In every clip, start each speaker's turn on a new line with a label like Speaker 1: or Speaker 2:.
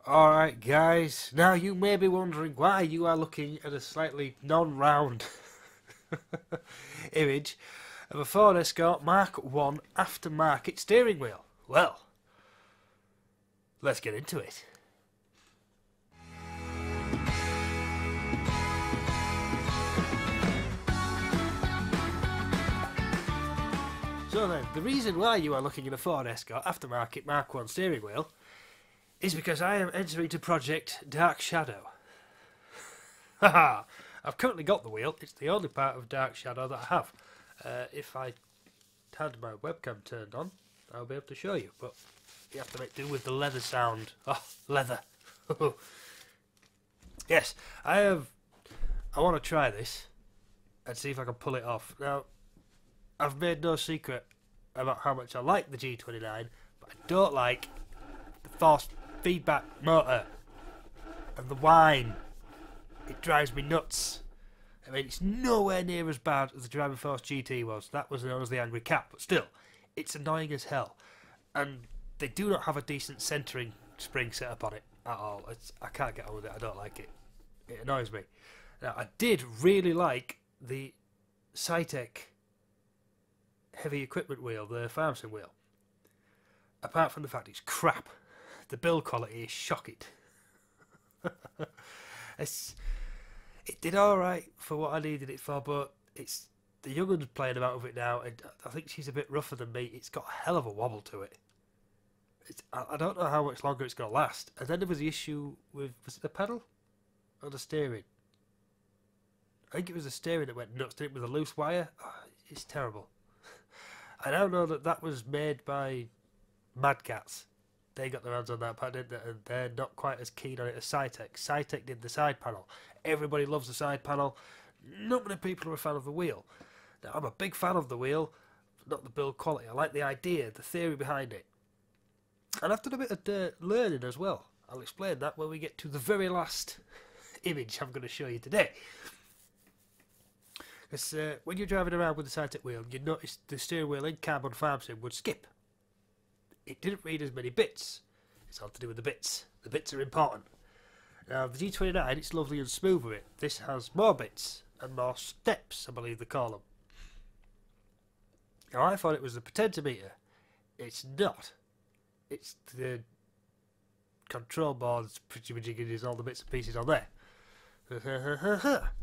Speaker 1: Alright guys, now you may be wondering why you are looking at a slightly non-round image of a Ford Escort Mark 1 aftermarket steering wheel. Well, let's get into it. So then, the reason why you are looking at a Ford Escort aftermarket Mark 1 steering wheel is because I am entering into Project Dark Shadow. Haha! I've currently got the wheel. It's the only part of Dark Shadow that I have. If I had my webcam turned on, I'll be able to show you. But you have to make do with the leather sound. Oh, leather! Yes, I want to try this and see if I can pull it off. Now, I've made no secret about how much I like the G29, but I don't like the force feedback motor and the whine. It drives me nuts. I mean, it's nowhere near as bad as the Driving Force GT was. That was known as the Angry Cat, but still, it's annoying as hell. And they do not have a decent centering spring setup on it at all. I can't get on with it. I don't like it. It annoys me. Now, I did really like the Satis heavy equipment wheel, the farm sim wheel. Apart from the fact it's crap. The build quality is shocking. It did alright for what I needed it for, but it's the young one's playing about with it now, and I think she's a bit rougher than me. It's got a hell of a wobble to it. I don't know how much longer it's going to last. And then there was the issue with, was it the pedal or the steering? I think it was the steering that went nuts, didn't it, with a loose wire? Oh, it's terrible. I now know that was made by Mad Cats. They got their hands on that part, didn't they? And they're not quite as keen on it as Satis. Satis did the side panel. Everybody loves the side panel. Not many people are a fan of the wheel. Now, I'm a big fan of the wheel, not the build quality. I like the idea, the theory behind it. And I've done a bit of learning as well. I'll explain that when we get to the very last image I'm going to show you today. Because when you're driving around with the Satis wheel, you notice the steering wheel in carbon farm sim would skip. It didn't read as many bits. It's all to do with the bits. The bits are important. Now, the G29, it's lovely and smooth with it. This has more bits and more steps, I believe they call them. Now, I thought it was the potentiometer. It's not. It's the control board's pretty majiggies, all the bits and pieces on there.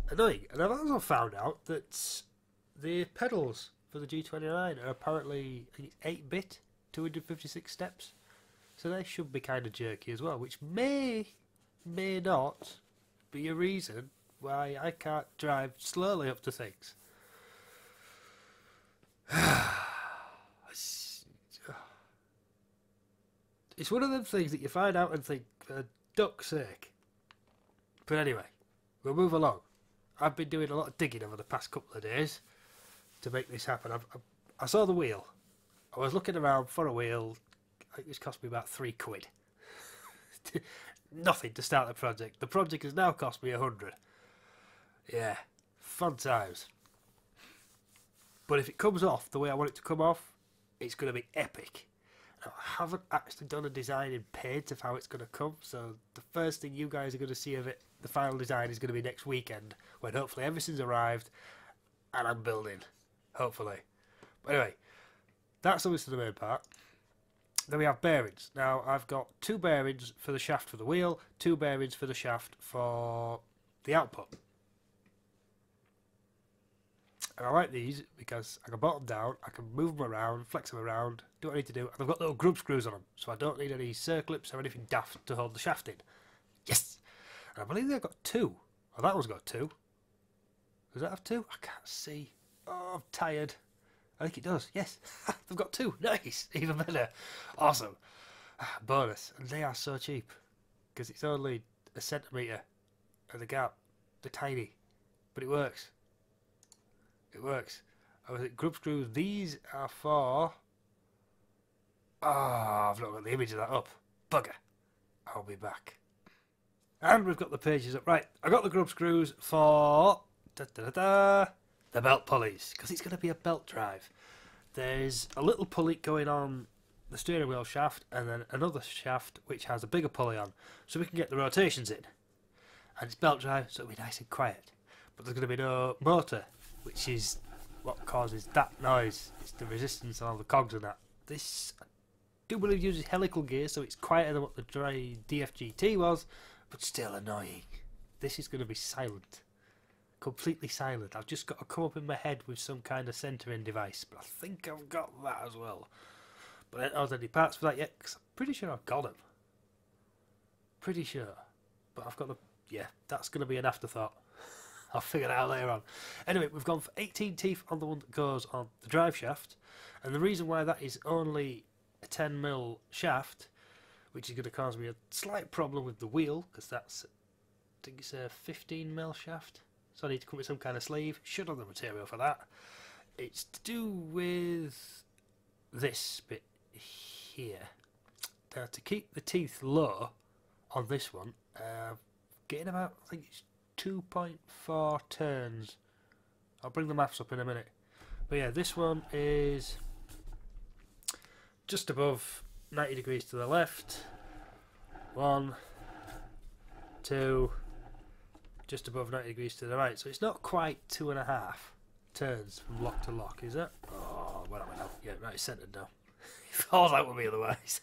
Speaker 1: Annoying. And I've also found out that the pedals for the G29 are apparently, I think it's 8-bit, 256 steps. So they should be kind of jerky as well, which may not be a reason why I can't drive slowly up to things. It's one of them things that you find out and think, for duck's sake. But anyway, we'll move along. I've been doing a lot of digging over the past couple of days to make this happen. I saw the wheel. I was looking around for a wheel. I think it's cost me about £3. Nothing to start the project. The project has now cost me 100. Yeah, fun times. But if it comes off the way I want it to come off, it's going to be epic. Now, I haven't actually done a design in paint of how it's going to come, so the first thing you guys are going to see of it, the final design, is going to be next weekend, when hopefully everything's arrived and I'm building. Hopefully. But anyway, that's obviously the main part. Then we have bearings. Now, I've got 2 bearings for the shaft for the wheel, 2 bearings for the shaft for the output. And I like these because I can bottom down, I can move them around, flex them around, do what I need to do, and I've got little grub screws on them, so I don't need any circlips or anything daft to hold the shaft in. Yes! And I believe they've got 2. Oh, that one's got 2. Does that have 2? I can't see. Oh, I'm tired. I think it does, yes. They've got 2. Nice. Even better. Awesome. Bonus. And they are so cheap. Because it's only a centimetre of the gap. They're tiny. But it works. It works. I was at grub screws. These are for... Oh, I've not got the image of that up. Bugger. I'll be back. And we've got the pages up. Right, I got the grub screws for... the belt pulleys, because it's going to be a belt drive. There's a little pulley going on the steering wheel shaft, and then another shaft which has a bigger pulley on, so we can get the rotations in. And it's belt drive, so it'll be nice and quiet. But there's going to be no motor, which is what causes that noise. It's the resistance on all the cogs and that. This, I do believe, uses helical gear, so it's quieter than what the DFGT was, but still annoying. This is going to be silent. Completely silent. I've just got to come up in my head with some kind of centering device, but I think I've got that as well. But I don't have any parts for that yet, because I'm pretty sure I've got them. Pretty sure. But I've got the... Yeah, that's going to be an afterthought. I'll figure that out later on. Anyway, we've gone for 18 teeth on the one that goes on the drive shaft. And the reason why that is only a 10mm shaft, which is going to cause me a slight problem with the wheel, because that's, I think it's a 15mm shaft. So I need to come with some kind of sleeve. Should have the material for that. It's to do with this bit here. Now, to keep the teeth low on this one, getting about, I think it's 2.4 turns. I'll bring the maths up in a minute. But yeah, this one is just above 90 degrees to the left. 1, 2, just above 90 degrees to the right. So it's not quite 2.5 turns from lock to lock, is it? Oh, where am I now? Yeah, right, it's centred now. It falls out with me otherwise.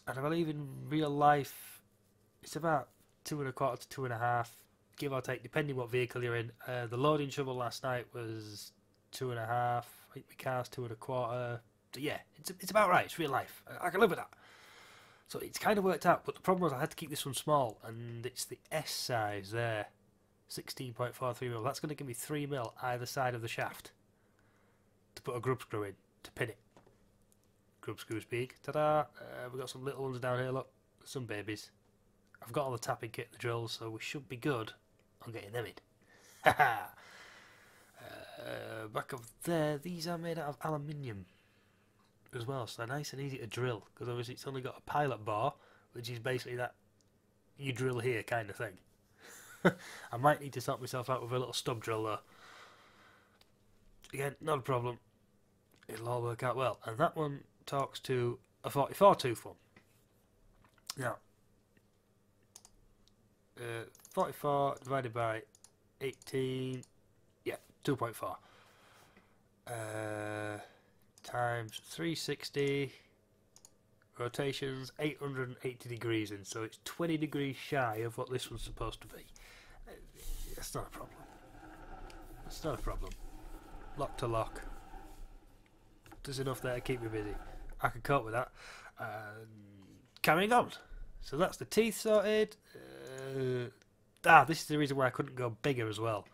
Speaker 1: And I believe in real life, it's about 2.25 to 2.5, give or take, depending what vehicle you're in. The loading shovel last night was 2.5. I think my car's 2.25. So yeah, it's about right. It's real life. I can live with that. So it's kind of worked out. But the problem was I had to keep this one small, and it's the S size there, 16.43mm. That's going to give me 3mm either side of the shaft to put a grub screw in to pin it. Grub screws big. Ta-da! We've got some little ones down here. Look, some babies. I've got all the tapping kit, the drills, so we should be good on getting them in. Haha! Back up there, these are made out of aluminium as well, so they're nice and easy to drill, because obviously it's only got a pilot bar, which is basically that you drill here kind of thing. I might need to sort myself out with a little stub drill though. Again, not a problem. It'll all work out well. And that one talks to a 44 tooth one. Now, 44 divided by 18, yeah, 2.4. Times 360, rotations 880 degrees in, so it's 20 degrees shy of what this one's supposed to be. That's not a problem. It's not a problem. Lock to lock. There's enough there to keep me busy. I can cope with that. Carrying on. So that's the teeth sorted. This is the reason why I couldn't go bigger as well.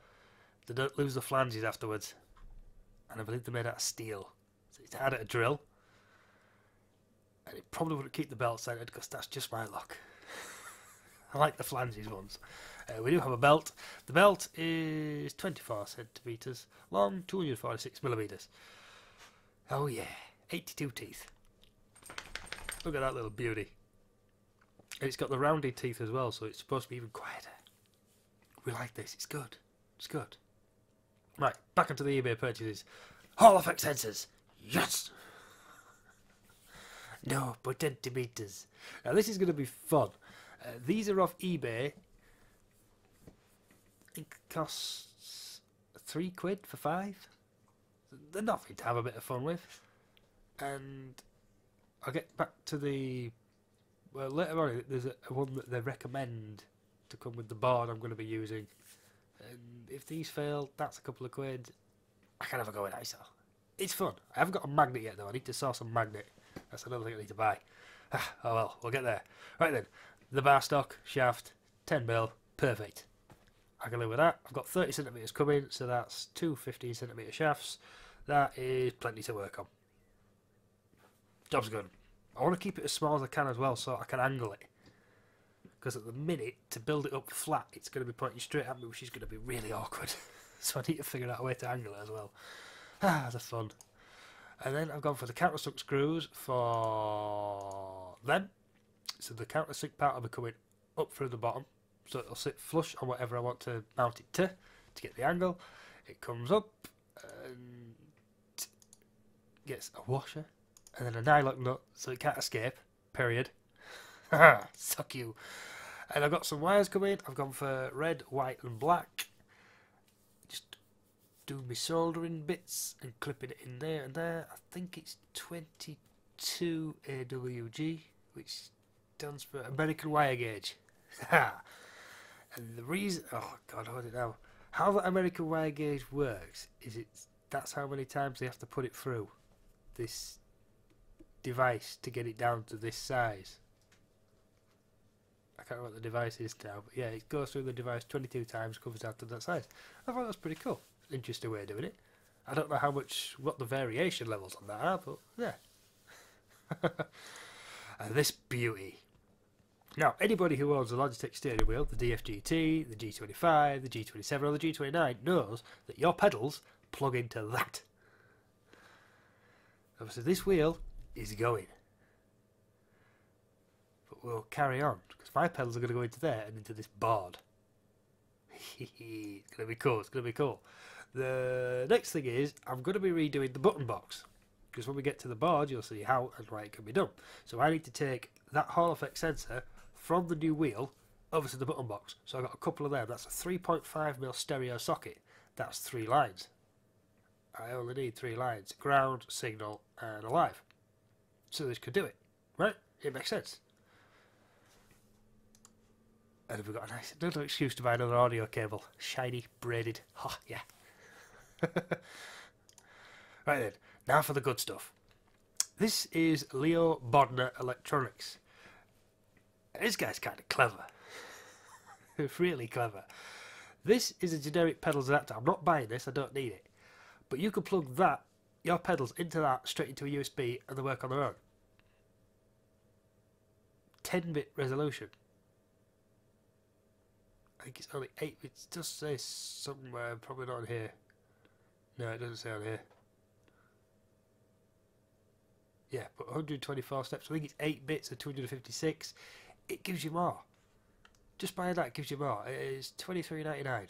Speaker 1: They don't lose the flanges afterwards. And I believe they're made out of steel. So it's harder to drill. And it probably wouldn't keep the belt centered because that's just my luck. I like the flanges ones. We do have a belt. The belt is 24 centimetres long, 246mm. Oh yeah, 82 teeth. Look at that little beauty. And it's got the rounded teeth as well, so it's supposed to be even quieter. We like this, it's good. It's good. Right, back onto the eBay purchases. Hall effect sensors! Yes! No, but centimetres. Now this is going to be fun. These are off eBay. I think it costs £3 for 5. They're nothing to have a bit of fun with. And I'll get back to the... Well, later on, there's a one that they recommend to come with the board I'm going to be using. And if these fail, that's a couple of quid. I can have a go with ISO. It's fun. I haven't got a magnet yet, though. I need to source a magnet. That's another thing I need to buy. Oh well, we'll get there. Right then, the bar stock, shaft, 10mm, perfect. I can live with that. I've got 30cm coming, so that's two 15cm shafts. That is plenty to work on. Job's good. I want to keep it as small as I can as well, so I can angle it. Because at the minute, to build it up flat, it's going to be pointing straight at me, which is going to be really awkward. So I need to figure out a way to angle it as well. That's fun. And then I've gone for the countersunk screws for them. So the countersunk part will be coming up through the bottom. So it'll sit flush on whatever I want to mount it to get the angle. It comes up and gets a washer and then a nylock nut so it can't escape. Period. Haha, suck you. And I've got some wires coming. I've gone for red, white, and black. Just doing my soldering bits and clipping it in there and there. I think it's 22 AWG, which stands for American Wire Gauge. And the reason, oh god, hold it now. How the American Wire Gauge works is that's how many times they have to put it through this device to get it down to this size. I can't remember what the device is now, but yeah, it goes through the device 22 times, covers out to that size. I thought that was pretty cool. Interesting way of doing it. I don't know what the variation levels on that are, but yeah. And this beauty. Now, anybody who owns a Logitech steering wheel, the DFGT, the G25, the G27 or the G29 knows that your pedals plug into that. Obviously this wheel is going. But we'll carry on, because my pedals are going to go into there and into this board. It's going to be cool, it's going to be cool. The next thing is, I'm going to be redoing the button box. Because when we get to the board, you'll see how and why it can be done. So I need to take that Hall effect sensor from the new wheel over to the button box. So I've got a couple of them. That's a 3.5mm stereo socket. That's 3 lines. I only need 3 lines. Ground, signal, and alive. So this could do it. Right? It makes sense. And we've got another excuse to buy another audio cable. Shiny, braided. Oh, yeah. Right then. Now for the good stuff. This is Leo Bodnar Electronics. This guy's kind of clever. Really clever. This is a generic pedals adapter. I'm not buying this, I don't need it. But you can plug your pedals into that straight into a USB and they work on their own. 10-bit resolution. I think it's only 8 bits. It does say somewhere, probably not on here. No, it doesn't say on here. Yeah, but 124 steps. I think it's 8 bits of 256. It gives you more. Just buying that gives you more. It is $23.99.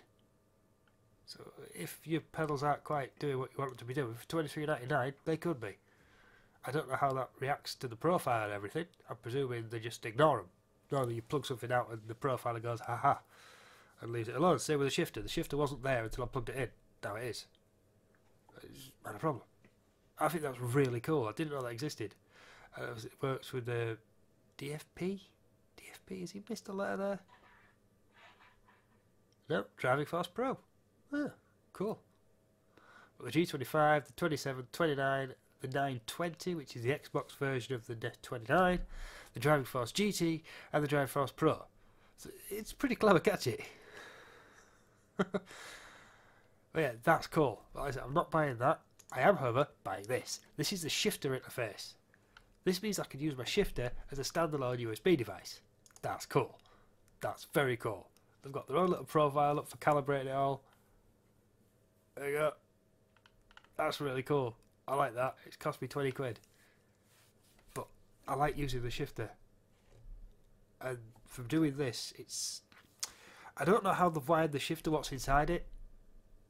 Speaker 1: So if your pedals aren't quite doing what you want them to be doing, for $23.99 they could be. I don't know how that reacts to the profile and everything. I'm presuming they just ignore them. Normally you plug something out and the profiler goes, haha, and leaves it alone. Same with the shifter. The shifter wasn't there until I plugged it in. Now it is. It's not a problem. I think that's really cool. I didn't know that existed. It works with the DFP. DFP, has he missed a letter there? No, Driving Force Pro. Ah, cool. But the G25, the 27, 29, the 920, which is the Xbox version of the 29, the Driving Force GT, and the Driving Force Pro. So it's pretty clever, catch it. But yeah, that's cool. Like I said, I'm not buying that. I am, however, buying this. This is the shifter interface. This means I can use my shifter as a standalone USB device. That's cool. That's very cool. They've got their own little profile up for calibrating it all. There you go. That's really cool. I like that. It's cost me 20 quid. But I like using the shifter. And from doing this, I don't know how they've wired the shifter, what's inside it.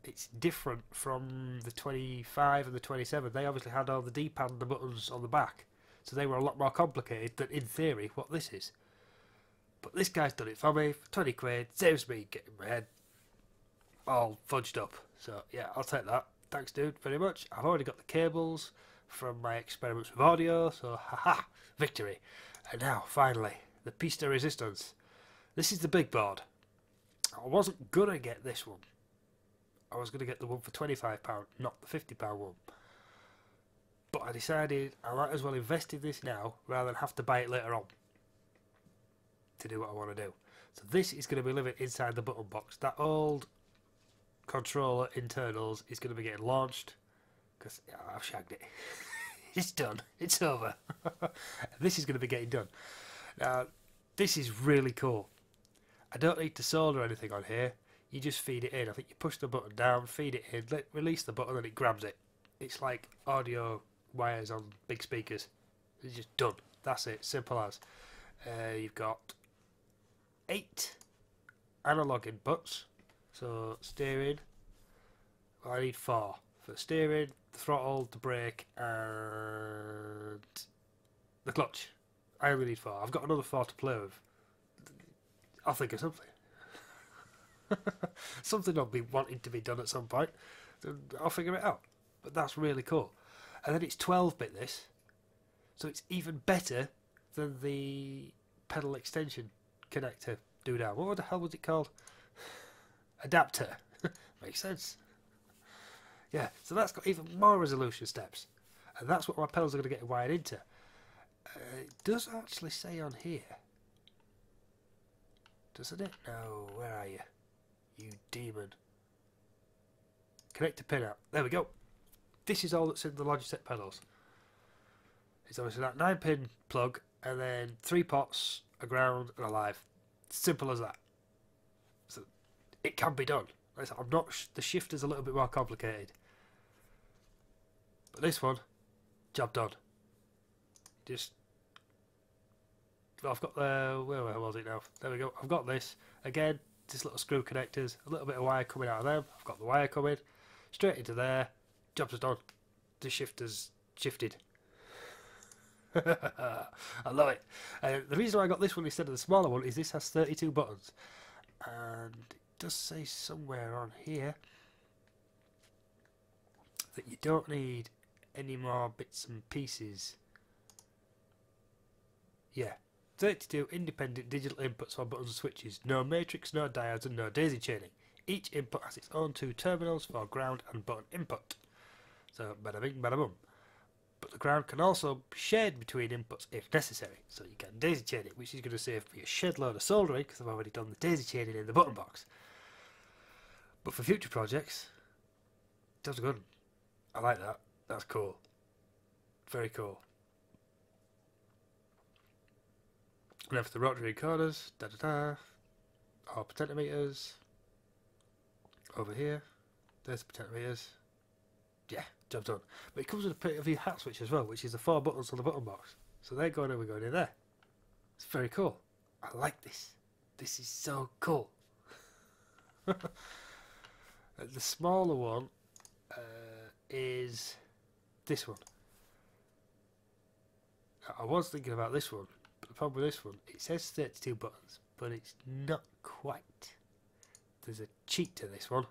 Speaker 1: It's different from the 25 and the 27. They obviously had all the D-pad and the buttons on the back. So they were a lot more complicated than, in theory, what this is. But this guy's done it for me for 20 quid. Saves me getting my head all fudged up. So, yeah, I'll take that. Thanks, dude, very much. I've already got the cables from my experiments with audio. So, haha, victory. And now, finally, the piece de resistance. This is the big board. I wasn't going to get this one. I was going to get the one for £25, not the £50 one. But I decided I might as well invest in this now rather than have to buy it later on to do what I want to do. So this is going to be living inside the button box. That old controller internals is going to be getting launched because I've shagged it. It's done. It's over. This is going to be getting done. Now, this is really cool. I don't need to solder anything on here. You just feed it in. I think you push the button down, feed it in, release the button, and it grabs it. It's like audio wires on big speakers. It's just done. That's it. Simple as. You've got 8 analog inputs. So steering. Well, I need 4. for the steering, the throttle, the brake, and the clutch. I only need 4. I've got another 4 to play with. I'll think of something. Something I'll be wanting to be done at some point. I'll figure it out. But that's really cool. And then it's 12-bit this. So it's even better than the pedal extension connector doodad. What the hell was it called? Adapter. Makes sense. Yeah, so that's got even more resolution steps. And that's what my pedals are going to get wired into. It does actually say on here. Doesn't it? No, where are you? You demon. Connect the pin out. There we go. This is all that's in the Logitech pedals. It's obviously that 9-pin plug and then 3 pots, a ground and a live. Simple as that. So it can be done. I'm not. The shifter's a little bit more complicated. But this one, job done. Just. I've got the. Where was it now? There we go. I've got this. Again, just little screw connectors. A little bit of wire coming out of them. I've got the wire coming. Straight into there. Job's done. The shifter's shifted. I love it. The reason why I got this one instead of the smaller one is this has 32 buttons. And it does say somewhere on here that you don't need any more bits and pieces. Yeah. 32 independent digital inputs for buttons and switches. No matrix, no diodes and no daisy chaining. Each input has its own 2 terminals for ground and button input. So bada bing, bada boom. But the ground can also be shared between inputs if necessary. So you can daisy chain it, which is going to save me a shed load of soldering because I've already done the daisy chaining in the button box. But for future projects, that's good. I like that. That's cool. Very cool. And then for the rotary recorders, our potentiometers. Over here, there's the potentiometers. Yeah, job done. But it comes with a PV hat switch as well, which is the 4 buttons on the button box. So they're going in, we're going in there. It's very cool. I like this. This is so cool. The smaller one is this one. I was thinking about this one, but the problem with this one, it says 32 buttons, but it's not quite. There's a cheat to this one.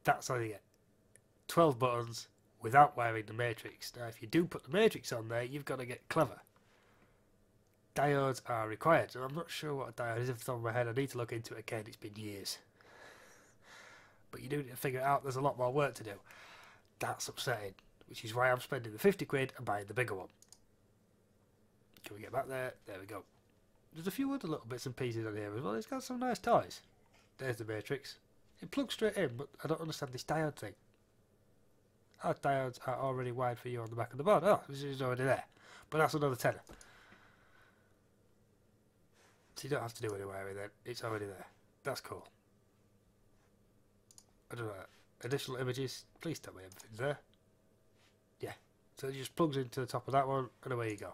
Speaker 1: That's all you get. 12 buttons without wiring the matrix. Now if you do put the matrix on there, you've got to get clever. Diodes are required. And I'm not sure what a diode is off the top of my head. I need to look into it again. It's been years. But you do need to figure it out. There's a lot more work to do. That's upsetting. Which is why I'm spending the 50 quid and buying the bigger one. Can we get back there? There we go. There's a few other little bits and pieces on here as well. It's got some nice toys. There's the matrix. It plugs straight in, but I don't understand this diode thing. Our diodes are already wired for you on the back of the board. Oh, this is already there. But that's another tenner. So you don't have to do any wiring then. It's already there. That's cool. I don't know. Additional images. Please tell me everything's there. Yeah. So it just plugs into the top of that one and away you go.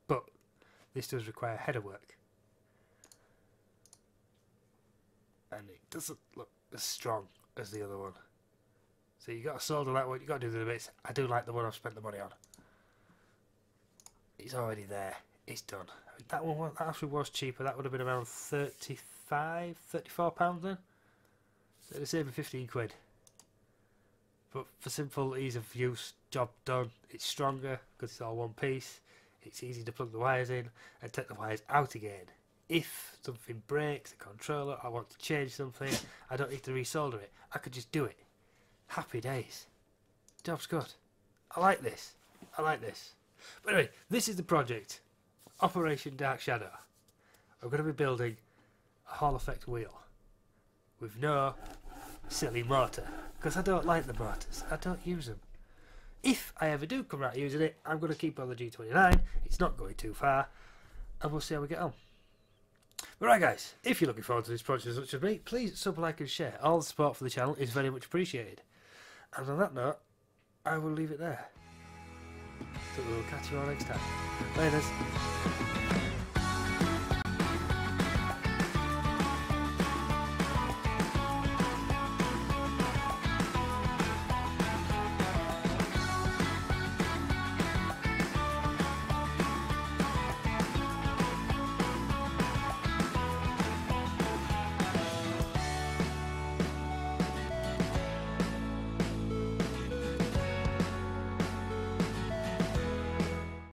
Speaker 1: But this does require header work. And it doesn't look as strong as the other one. So you got to solder that one, you got to do the bits. I do like the one I've spent the money on. It's already there. It's done. I mean, that one that actually was cheaper. That would have been around £34 then. So it'd save me 15 quid. But for simple ease of use, job done. It's stronger because it's all one piece. It's easy to plug the wires in and take the wires out again. If something breaks, the controller, I want to change something, I don't need to resolder it. I could just do it. Happy days. Job's good. I like this. I like this. But anyway, this is the project. Operation Dark Shadow. I'm going to be building a Hall effect wheel with no silly motor. Because I don't like the motors. I don't use them. If I ever do come around using it, I'm going to keep on the G29. It's not going too far. And we'll see how we get on. But right guys, if you're looking forward to this project as much as me, please sub, like and share. All the support for the channel is very much appreciated. And on that note, I will leave it there. but we'll catch you all next time. Laters.